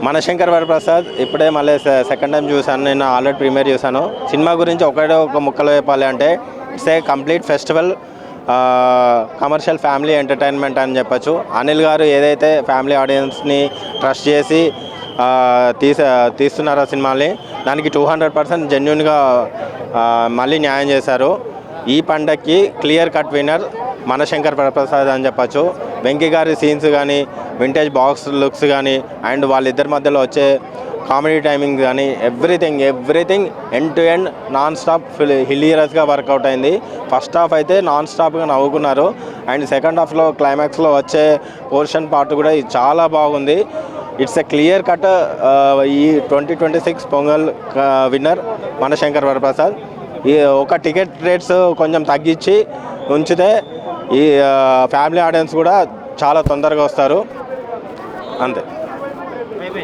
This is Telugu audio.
మనశంకర్ వరప్రసాద్ ఇప్పుడే మళ్ళీ సెకండ్ టైం చూశాను. నేను ఆల్రెడీ ప్రీమియర్ చూశాను. సినిమా గురించి ఒక ముక్కలో చెప్పాలి అంటే it's a complete festival commercial family entertainment అని చెప్పచ్చు. అనిల్ గారు ఏదైతే ఫ్యామిలీ ఆడియన్స్ని ట్రస్ట్ చేసి తీస్తున్నారో సినిమాని, దానికి 200% జెన్యున్గా మళ్ళీ న్యాయం చేశారు. ఈ పండగకి clear cut winner Mana Shankar Varaprasad అని చెప్పచ్చు. వెంకీ గారి సీన్స్ కానీ, వింటేజ్ బాక్స్ లుక్స్ కానీ, అండ్ వాళ్ళిద్దరి మధ్యలో వచ్చే కామెడీ టైమింగ్ కానీ everything end to end non stop హిలీరియస్గా వర్కౌట్ అయింది. ఫస్ట్ హాఫ్ అయితే నాన్ స్టాప్గా నవ్వుకున్నారు. అండ్ సెకండ్ హాఫ్లో క్లైమాక్స్లో వచ్చే పోర్షన్ పార్ట్ కూడా చాలా బాగుంది. ఇట్స్ ఎ క్లియర్ కట్ ఈ 2026 పొంగల్ విన్నర్ మనశంకర్ వరప్రసాద్. ఈ ఒక టికెట్ రేట్స్ కొంచెం తగ్గించి ఉంచితే ఈ ఫ్యామిలీ ఆడియన్స్ కూడా చాలా తొందరగా వస్తారు. అంతే.